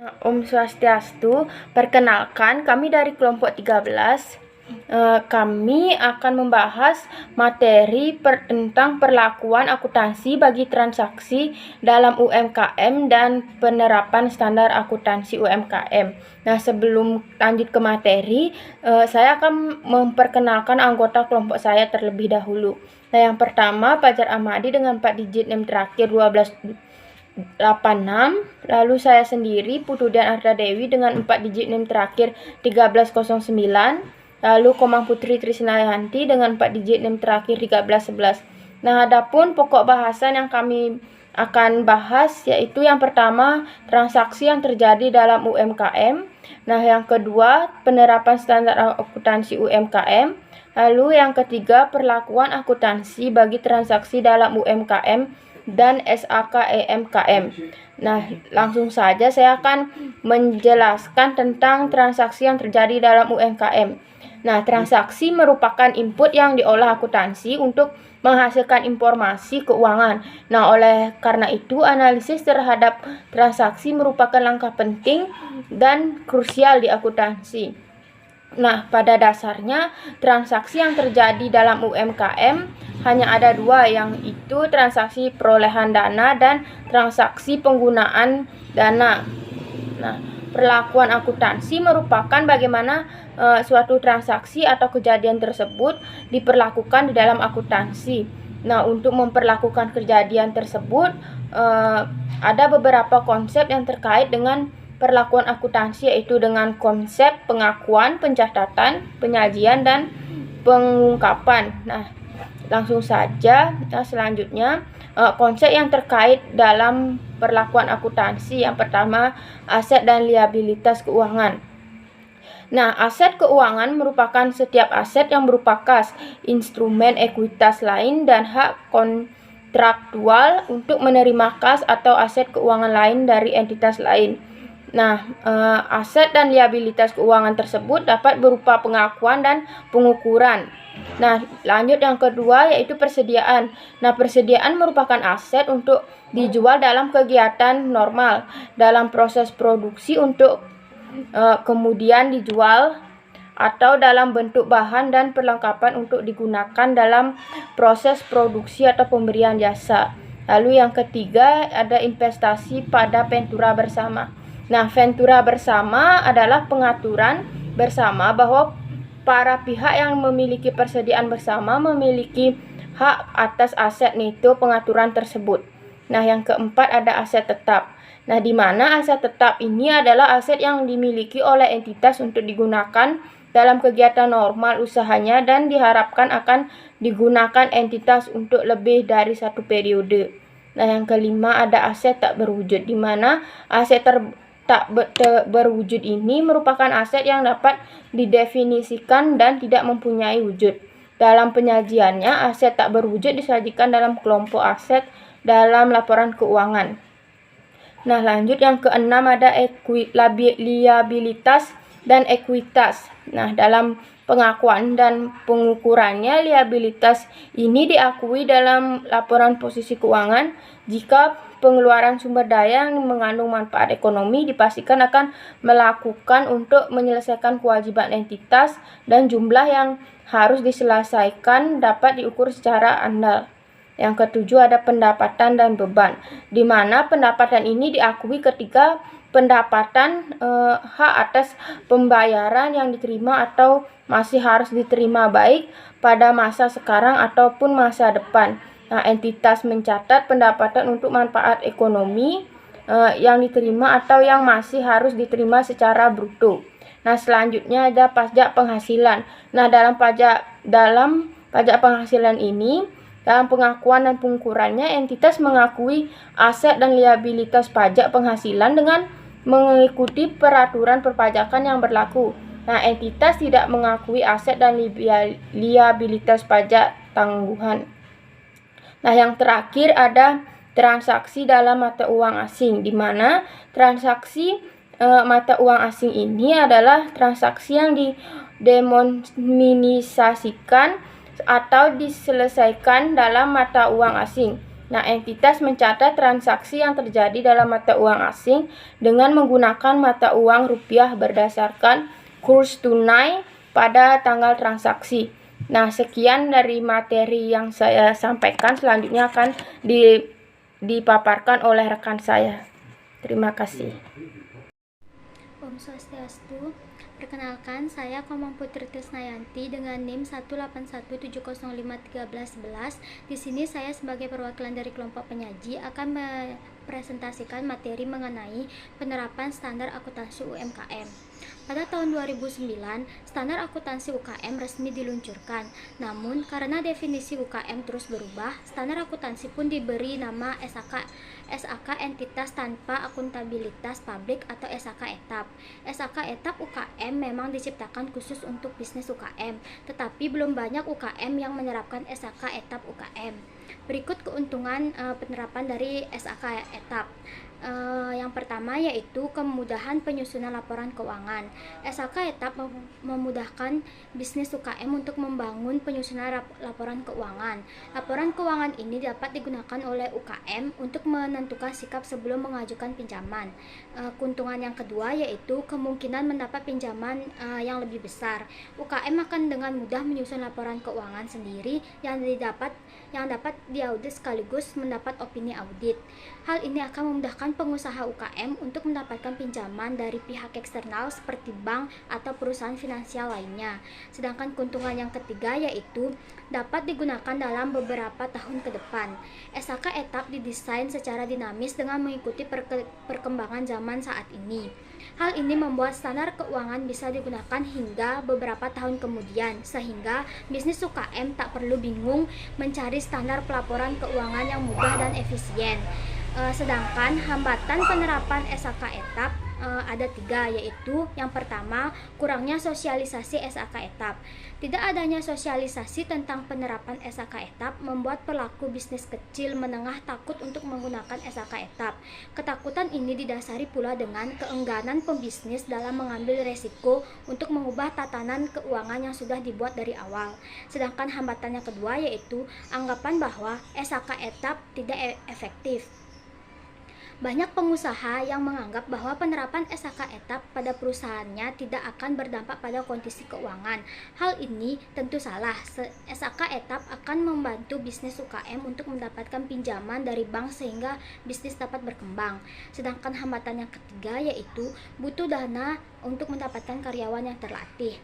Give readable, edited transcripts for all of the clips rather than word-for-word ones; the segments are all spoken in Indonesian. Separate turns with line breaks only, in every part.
Om Swastiastu, perkenalkan kami dari kelompok 13. Kami akan membahas materi tentang perlakuan akuntansi bagi transaksi dalam UMKM dan penerapan standar akuntansi UMKM. Nah, sebelum lanjut ke materi, saya akan memperkenalkan anggota kelompok saya terlebih dahulu. Nah, yang pertama Fajar Ahmadi dengan 4 digit NIM terakhir 1286, lalu saya sendiri Putudian Arda Dewi dengan 4 digit NIM terakhir 1309, lalu Komang Putri Trisnayanti dengan 4 digit NIM terakhir 1311. Nah, adapun pokok bahasan yang kami akan bahas yaitu yang pertama transaksi yang terjadi dalam UMKM. Nah, yang kedua penerapan standar akuntansi UMKM. Lalu yang ketiga perlakuan akuntansi bagi transaksi dalam UMKM dan SAKEMKM. Nah, langsung saja saya akan menjelaskan tentang transaksi yang terjadi dalam UMKM. Nah, transaksi merupakan input yang diolah akuntansi untuk menghasilkan informasi keuangan. Nah, oleh karena itu analisis terhadap transaksi merupakan langkah penting dan krusial di akuntansi. Nah, pada dasarnya transaksi yang terjadi dalam UMKM hanya ada dua, yang itu transaksi perolehan dana dan transaksi penggunaan dana. Nah, perlakuan akuntansi merupakan bagaimana suatu transaksi atau kejadian tersebut diperlakukan di dalam akuntansi. Nah, untuk memperlakukan kejadian tersebut ada beberapa konsep yang terkait dengan perlakuan akuntansi, yaitu dengan konsep pengakuan, pencatatan, penyajian, dan pengungkapan. Nah, langsung saja. Nah, selanjutnya konsep yang terkait dalam perlakuan akuntansi. Yang pertama, aset dan liabilitas keuangan. Nah, aset keuangan merupakan setiap aset yang berupa kas, instrumen ekuitas lain, dan hak kontraktual untuk menerima kas atau aset keuangan lain dari entitas lain. Nah, aset dan liabilitas keuangan tersebut dapat berupa pengakuan dan pengukuran. Nah, lanjut yang kedua yaitu persediaan. Nah, persediaan merupakan aset untuk dijual dalam kegiatan normal, dalam proses produksi untuk kemudian dijual, atau dalam bentuk bahan dan perlengkapan untuk digunakan dalam proses produksi atau pemberian jasa. Lalu yang ketiga ada investasi pada ventura bersama. Nah, ventura bersama adalah pengaturan bersama bahwa para pihak yang memiliki persediaan bersama memiliki hak atas aset neto pengaturan tersebut. Nah, yang keempat ada aset tetap. Nah, di mana aset tetap ini adalah aset yang dimiliki oleh entitas untuk digunakan dalam kegiatan normal usahanya dan diharapkan akan digunakan entitas untuk lebih dari satu periode. Nah, yang kelima ada aset tak berwujud, di mana aset tak berwujud ini merupakan aset yang dapat didefinisikan dan tidak mempunyai wujud. Dalam penyajiannya, aset tak berwujud disajikan dalam kelompok aset dalam laporan keuangan. Nah, lanjut yang keenam ada liabilitas dan ekuitas. Nah, dalam pengakuan dan pengukurannya, liabilitas ini diakui dalam laporan posisi keuangan jika pengeluaran sumber daya yang mengandung manfaat ekonomi dipastikan akan melakukan untuk menyelesaikan kewajiban entitas dan jumlah yang harus diselesaikan dapat diukur secara andal. Yang ketujuh ada pendapatan dan beban, di mana pendapatan ini diakui ketika pendapatan hak atas pembayaran yang diterima atau masih harus diterima baik pada masa sekarang ataupun masa depan. Nah, entitas mencatat pendapatan untuk manfaat ekonomi yang diterima atau yang masih harus diterima secara bruto. Nah, selanjutnya ada pajak penghasilan. Nah, dalam pajak penghasilan ini, dalam pengakuan dan pengukurannya, entitas mengakui aset dan liabilitas pajak penghasilan dengan mengikuti peraturan perpajakan yang berlaku. Nah, entitas tidak mengakui aset dan liabilitas pajak tangguhan. Nah, yang terakhir ada transaksi dalam mata uang asing, di mana transaksi mata uang asing ini adalah transaksi yang didenominasikan atau diselesaikan dalam mata uang asing. Nah, entitas mencatat transaksi yang terjadi dalam mata uang asing dengan menggunakan mata uang rupiah berdasarkan kurs tunai pada tanggal transaksi. Nah, sekian dari materi yang saya sampaikan. Selanjutnya akan dipaparkan oleh rekan saya. Terima kasih.
Om Swastiastu. Perkenalkan, saya Komang Putri Trisnayanti dengan NIM 181705311. Di sini saya sebagai perwakilan dari kelompok penyaji akan mempresentasikan materi mengenai penerapan standar akuntansi UMKM. Pada tahun 2009, standar akuntansi UKM resmi diluncurkan. Namun, karena definisi UKM terus berubah, standar akuntansi pun diberi nama SAK entitas tanpa akuntabilitas publik atau SAK etap. SAK etap UKM memang diciptakan khusus untuk bisnis UKM, tetapi belum banyak UKM yang menerapkan SAK etap UKM. Berikut keuntungan penerapan dari SAK etap. Yang pertama yaitu kemudahan penyusunan laporan keuangan. SAK etap memudahkan bisnis UKM untuk membangun penyusunan laporan keuangan. Laporan keuangan ini dapat digunakan oleh UKM untuk menentukan sikap sebelum mengajukan pinjaman. Keuntungan yang kedua yaitu kemungkinan mendapat pinjaman yang lebih besar. UKM akan dengan mudah menyusun laporan keuangan sendiri yang dapat diaudit sekaligus mendapat opini audit. Hal ini akan memudahkan pengusaha UKM untuk mendapatkan pinjaman dari pihak eksternal seperti bank atau perusahaan finansial lainnya. Sedangkan keuntungan yang ketiga yaitu dapat digunakan dalam beberapa tahun ke depan. SAK etap didesain secara dinamis dengan mengikuti perkembangan zaman saat ini. Hal ini membuat standar keuangan bisa digunakan hingga beberapa tahun kemudian, sehingga bisnis UKM tak perlu bingung mencari standar pelaporan keuangan yang mudah dan efisien. Sedangkan hambatan penerapan SAK etap ada 3, yaitu yang pertama, kurangnya sosialisasi SAK etap. Tidak adanya sosialisasi tentang penerapan SAK etap membuat pelaku bisnis kecil menengah takut untuk menggunakan SAK etap. Ketakutan ini didasari pula dengan keengganan pembisnis dalam mengambil resiko untuk mengubah tatanan keuangan yang sudah dibuat dari awal. Sedangkan hambatan yang kedua yaitu anggapan bahwa SAK etap tidak efektif. Banyak pengusaha yang menganggap bahwa penerapan SAK etap pada perusahaannya tidak akan berdampak pada kondisi keuangan. Hal ini tentu salah. SAK etap akan membantu bisnis UKM untuk mendapatkan pinjaman dari bank sehingga bisnis dapat berkembang. Sedangkan hambatan yang ketiga yaitu butuh dana untuk mendapatkan karyawan yang terlatih.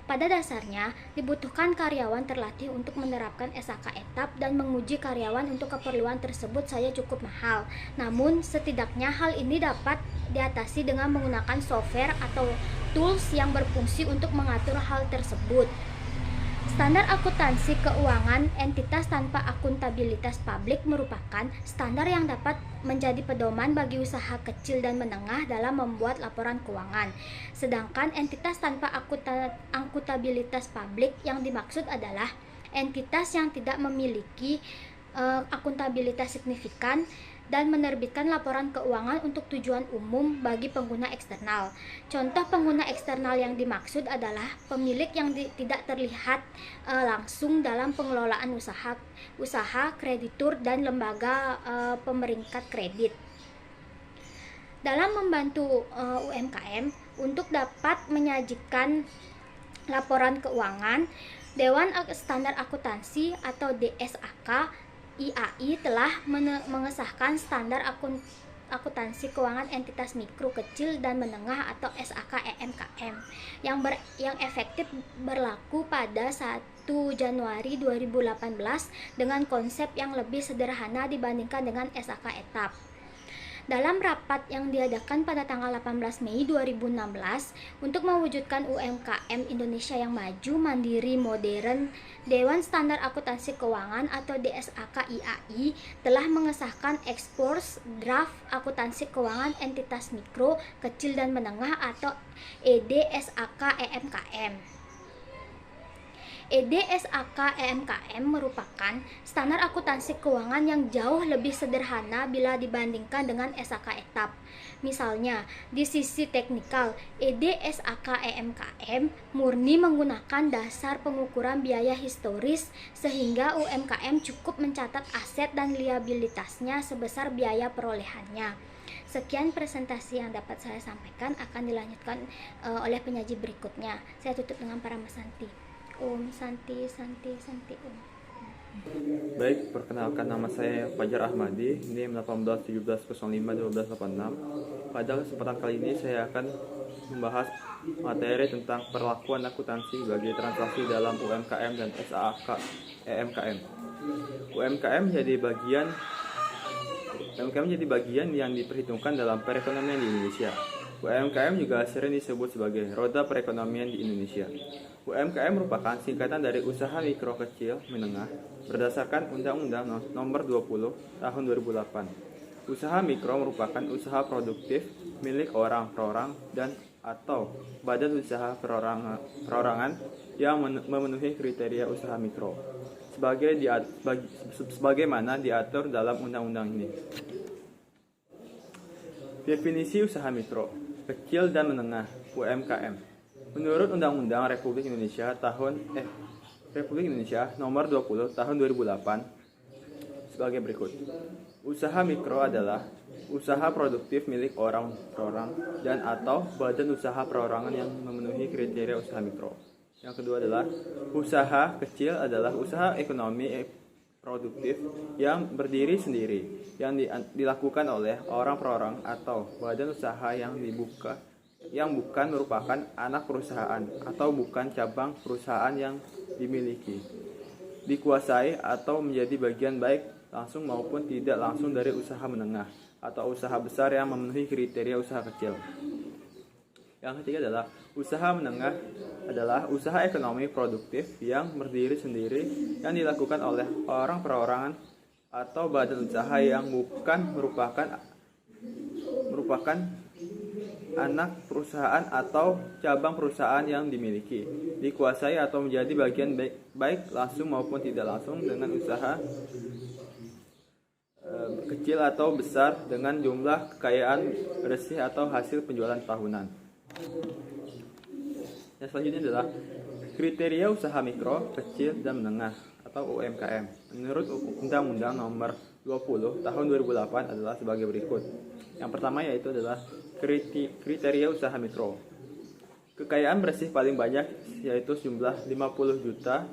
Pada dasarnya, dibutuhkan karyawan terlatih untuk menerapkan SAK etap dan menguji karyawan untuk keperluan tersebut saja cukup mahal. Namun, setidaknya hal ini dapat diatasi dengan menggunakan software atau tools yang berfungsi untuk mengatur hal tersebut. Standar akuntansi keuangan entitas tanpa akuntabilitas publik merupakan standar yang dapat menjadi pedoman bagi usaha kecil dan menengah dalam membuat laporan keuangan. Sedangkan entitas tanpa akuntabilitas publik yang dimaksud adalah entitas yang tidak memiliki akuntabilitas signifikan dan menerbitkan laporan keuangan untuk tujuan umum bagi pengguna eksternal. Contoh pengguna eksternal yang dimaksud adalah pemilik yang tidak terlihat langsung dalam pengelolaan usaha, kreditur, dan lembaga pemeringkat kredit. Dalam membantu UMKM untuk dapat menyajikan laporan keuangan, Dewan Standar Akuntansi atau DSAK IAI telah mengesahkan standar akuntansi keuangan entitas mikro, kecil, dan menengah atau SAK EMKM yang efektif berlaku pada 1 Januari 2018 dengan konsep yang lebih sederhana dibandingkan dengan SAK etap. Dalam rapat yang diadakan pada tanggal 18 Mei 2016 untuk mewujudkan UMKM Indonesia yang maju, mandiri, modern, Dewan Standar Akuntansi Keuangan atau DSAK IAI telah mengesahkan Ekspors Draft Akuntansi Keuangan Entitas Mikro, Kecil, dan Menengah atau EDSAK EMKM. EDSAK EMKM merupakan standar akuntansi keuangan yang jauh lebih sederhana bila dibandingkan dengan SAK etap. Misalnya, di sisi teknikal, EDSAK EMKM murni menggunakan dasar pengukuran biaya historis sehingga UMKM cukup mencatat aset dan liabilitasnya sebesar biaya perolehannya. Sekian presentasi yang dapat saya sampaikan, akan dilanjutkan oleh penyaji berikutnya. Saya tutup dengan para Santi. Santi, Om.
Baik, perkenalkan nama saya Fajar Ahmadi, NIM 1817051286. Pada kesempatan kali ini saya akan membahas materi tentang perlakuan akuntansi bagi transaksi dalam UMKM dan SAK EMKM. UMKM jadi bagian yang diperhitungkan dalam perekonomian di Indonesia. UMKM juga sering disebut sebagai roda perekonomian di Indonesia. UMKM merupakan singkatan dari usaha mikro kecil menengah berdasarkan Undang-Undang Nomor 20 Tahun 2008. Usaha mikro merupakan usaha produktif milik orang perorangan dan atau badan usaha perorangan yang memenuhi kriteria usaha mikro sebagaimana diatur dalam undang-undang ini. Definisi usaha mikro, kecil dan menengah (UMKM). Menurut Undang-Undang Republik Indonesia Nomor 20 Tahun 2008 sebagai berikut. Usaha mikro adalah usaha produktif milik orang perorangan dan atau badan usaha perorangan yang memenuhi kriteria usaha mikro. Yang kedua adalah usaha kecil adalah usaha ekonomi produktif yang berdiri sendiri yang dilakukan oleh orang perorangan atau badan usaha yang bukan merupakan anak perusahaan atau bukan cabang perusahaan yang dimiliki, dikuasai atau menjadi bagian baik langsung maupun tidak langsung dari usaha menengah atau usaha besar yang memenuhi kriteria usaha kecil. Yang ketiga adalah usaha menengah adalah usaha ekonomi produktif yang berdiri sendiri yang dilakukan oleh orang perorangan atau badan usaha yang bukan merupakan anak perusahaan atau cabang perusahaan yang dimiliki, dikuasai atau menjadi bagian baik langsung maupun tidak langsung dengan usaha kecil atau besar dengan jumlah kekayaan bersih atau hasil penjualan tahunan. Yang selanjutnya adalah kriteria usaha mikro, kecil, dan menengah atau UMKM. Menurut Undang-Undang Nomor 20 Tahun 2008 adalah sebagai berikut. Yang pertama yaitu adalah kriteria usaha mikro. Kekayaan bersih paling banyak yaitu jumlah 50 juta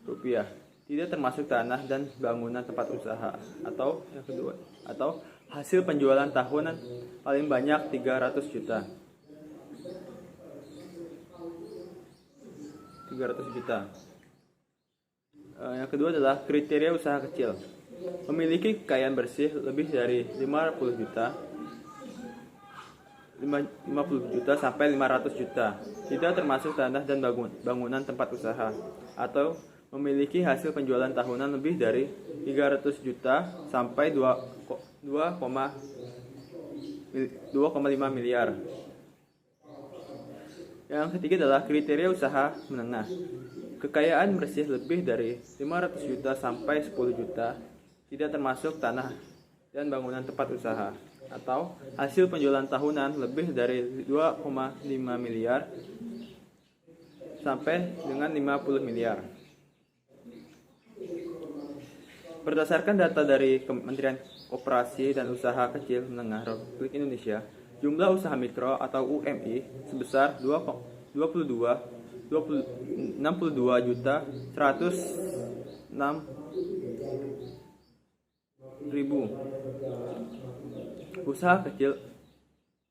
rupiah, tidak termasuk tanah dan bangunan tempat usaha. Atau yang kedua, atau hasil penjualan tahunan paling banyak 300 juta. Yang kedua adalah kriteria usaha kecil. Memiliki kekayaan bersih lebih dari 50 juta sampai 500 juta, tidak termasuk tanah dan bangunan tempat usaha, atau memiliki hasil penjualan tahunan lebih dari 300 juta sampai 2,5 miliar. Yang ketiga adalah kriteria usaha menengah. Kekayaan bersih lebih dari 500 juta sampai 10 juta, tidak termasuk tanah dan bangunan tempat usaha, atau hasil penjualan tahunan lebih dari 2,5 miliar sampai dengan 50 miliar. Berdasarkan data dari Kementerian Koperasi dan Usaha Kecil Menengah Republik Indonesia, jumlah usaha mikro atau UMI sebesar 62.106.000. Usaha kecil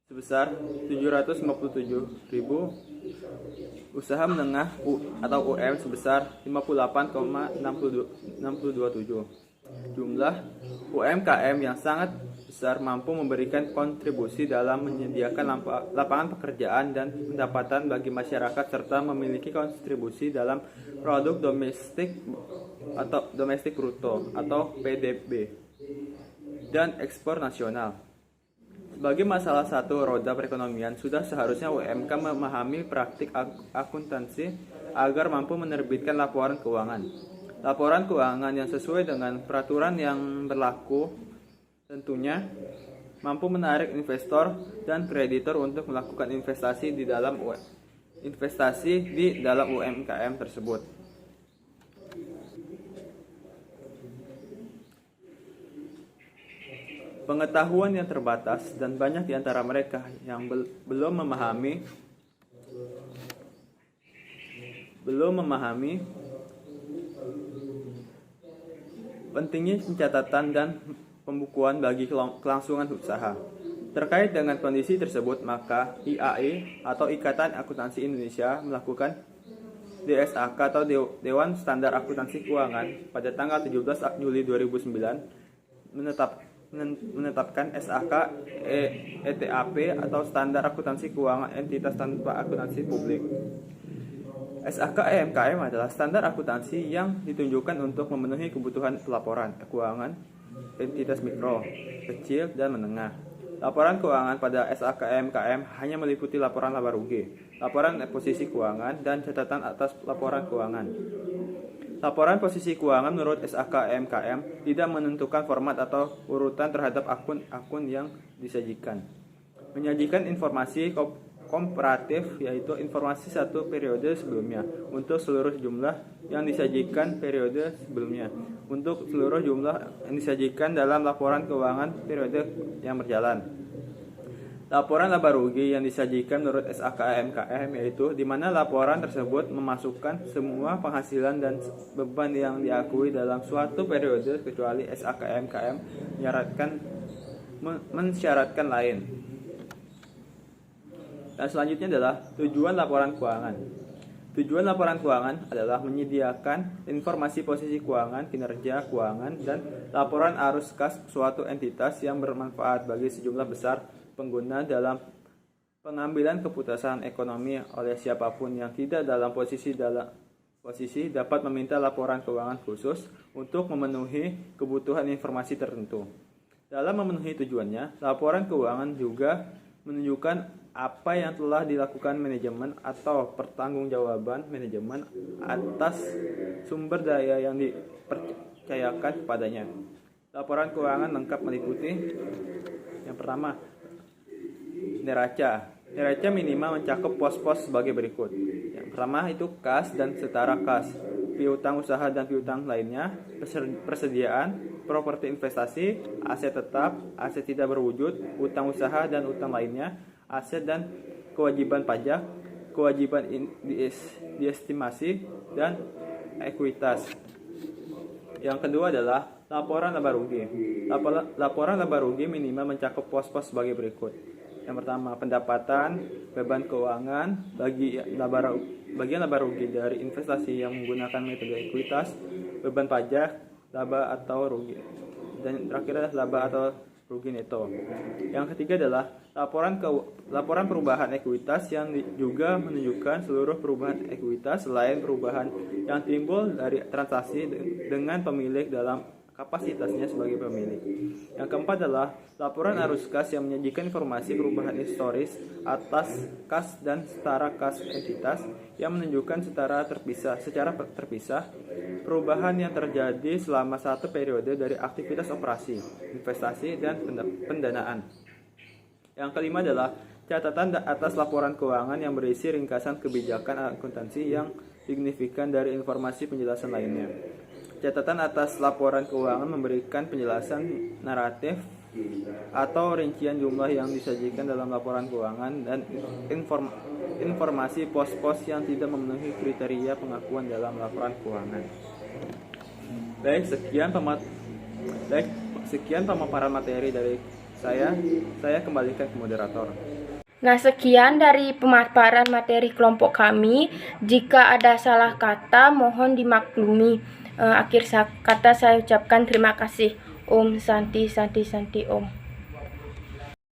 sebesar 757.000. Usaha menengah atau UM sebesar 58,627. Jumlah UMKM yang sangat besar mampu memberikan kontribusi dalam menyediakan lapangan pekerjaan dan pendapatan bagi masyarakat serta memiliki kontribusi dalam produk domestik bruto atau PDB dan ekspor nasional. Sebagai masalah satu roda perekonomian, sudah seharusnya UMK memahami praktik akuntansi agar mampu menerbitkan laporan keuangan. Laporan keuangan yang sesuai dengan peraturan yang berlaku tentunya mampu menarik investor dan kreditor untuk melakukan investasi di dalam UMKM tersebut. Pengetahuan yang terbatas dan banyak di antara mereka yang belum memahami pentingnya pencatatan dan pembukuan bagi kelangsungan usaha. Terkait dengan kondisi tersebut, maka IAE atau Ikatan Akuntansi Indonesia melakukan DSAK atau Dewan Standar Akuntansi Keuangan pada tanggal 17 Juli 2009 menetapkan SAK ETAP atau Standar Akuntansi Keuangan Entitas Tanpa Akuntansi Publik. SAK EMKM adalah standar akuntansi yang ditunjukkan untuk memenuhi kebutuhan pelaporan keuangan entitas mikro, kecil, dan menengah. Laporan keuangan pada SAK EMKM hanya meliputi laporan laba rugi, laporan posisi keuangan, dan catatan atas laporan keuangan. Laporan posisi keuangan menurut SAK EMKM tidak menentukan format atau urutan terhadap akun-akun yang disajikan. Menyajikan informasi komparatif, yaitu informasi satu periode sebelumnya untuk seluruh jumlah yang disajikan periode sebelumnya untuk seluruh jumlah yang disajikan dalam laporan keuangan periode yang berjalan. Laporan laba rugi yang disajikan menurut SAK EMKM yaitu di mana laporan tersebut memasukkan semua penghasilan dan beban yang diakui dalam suatu periode kecuali SAK EMKM mensyaratkan lain. Dan selanjutnya adalah tujuan laporan keuangan. Tujuan laporan keuangan adalah menyediakan informasi posisi keuangan, kinerja keuangan, dan laporan arus kas suatu entitas yang bermanfaat bagi sejumlah besar pengguna dalam pengambilan keputusan ekonomi oleh siapapun yang tidak dalam posisi dapat meminta laporan keuangan khusus untuk memenuhi kebutuhan informasi tertentu. Dalam memenuhi tujuannya, laporan keuangan juga menunjukkan apa yang telah dilakukan manajemen atau pertanggungjawaban manajemen atas sumber daya yang dipercayakan kepadanya. Laporan keuangan lengkap meliputi yang pertama, neraca. Neraca minimal mencakup pos-pos sebagai berikut. Yang pertama itu kas dan setara kas, piutang usaha dan piutang lainnya, persediaan, properti investasi, aset tetap, aset tidak berwujud, utang usaha dan utang lainnya, aset dan kewajiban pajak, kewajiban diestimasi, dan ekuitas. Yang kedua adalah laporan laba rugi. Laporan laba rugi minimal mencakup pos-pos sebagai berikut. Yang pertama, pendapatan, beban keuangan, bagian laba rugi dari investasi yang menggunakan metode ekuitas, beban pajak, laba atau rugi, dan terakhir adalah laba atau rugi neto. Yang ketiga adalah laporan perubahan ekuitas yang juga menunjukkan seluruh perubahan ekuitas selain perubahan yang timbul dari transaksi dengan pemilik dalam kapasitasnya sebagai pemilik. Yang keempat adalah laporan arus kas yang menyajikan informasi perubahan historis atas kas dan setara kas entitas yang menunjukkan secara terpisah perubahan yang terjadi selama satu periode dari aktivitas operasi, investasi, dan pendanaan. Yang kelima adalah catatan atas laporan keuangan yang berisi ringkasan kebijakan akuntansi yang signifikan dari informasi penjelasan lainnya. Catatan atas laporan keuangan memberikan penjelasan naratif atau rincian jumlah yang disajikan dalam laporan keuangan dan informasi pos-pos yang tidak memenuhi kriteria pengakuan dalam laporan keuangan. Sekian pemaparan materi dari saya kembalikan ke moderator.
Nah, sekian dari pemaparan materi kelompok kami. Jika ada salah kata, mohon dimaklumi. Akhir kata saya ucapkan terima kasih. Om Santi Santi Santi Om.